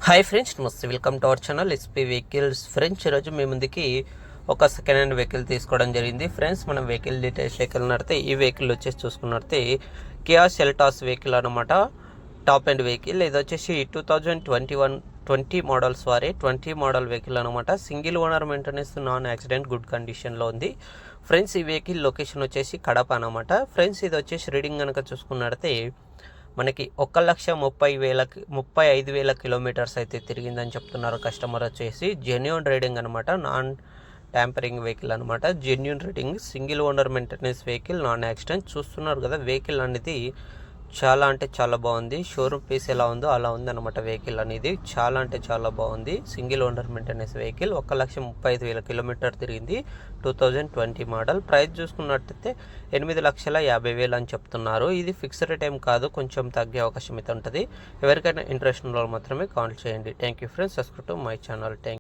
Hi friends, నమస్తే. Welcome to our channel SP vehicles. Friends, ఈరోజు మీ ముందుకి ఒక సెకండ్ హ్యాండ్ వెహికల్ తీసుకోవడం జరిగింది. ఫ్రెండ్స్, మనం వెహికల్ డీటెయిల్స్ వెళ్ళినట్టే ఈ వెహికల్ వచ్చేసి చూసుకున్నట్టే కియా సెల్టాస్ వెహికల్ అనమాట. Top end vehicle. ఇది వచ్చేసి 2020 మోడల్స్ 20 మోడల్ వెహికల్ అనమాట. Single owner maintenance, non accident, good కండిషన్లో ఉంది. ఫ్రెండ్స్, ఈ వెహికల్ లొకేషన్ వచ్చేసి కడప అనమాట. ఫ్రెండ్స్, ఇది వచ్చేసి రీడింగ్ కనుక చూసుకున్నట్టే మనకి 1,35,000 కిలోమీటర్స్ అయితే తిరిగిందని చెప్తున్నారు కస్టమర్. వచ్చేసి జెన్యూన్ రీడింగ్ అనమాట, నాన్ ట్యాంపరింగ్ వెహికల్ అనమాట. Genuine reading, single owner maintenance vehicle, non accident. చూస్తున్నారు కదా, వెహికల్ అనేది చాలా అంటే చాలా బాగుంది. షోరూమ్ పీస్ ఎలా ఉందో అలా ఉంది అనమాట. వెహికల్ అనేది చాలా అంటే చాలా బాగుంది. Single owner maintenance vehicle. 1,35,000 kilometre తిరిగింది. 2020 మోడల్. ప్రైస్ చూసుకున్నట్టయితే 8,50,000 అని చెప్తున్నారు. ఇది ఫిక్స్డ్ రేట్ ఏం కాదు, కొంచెం తగ్గే అవకాశం అయితే ఉంటుంది. ఎవరికైనా ఇంట్రెస్ట్ ఉన్న వాళ్ళు మాత్రమే కాల్ చేయండి. Thank you friends. Subscribe to my channel. Thank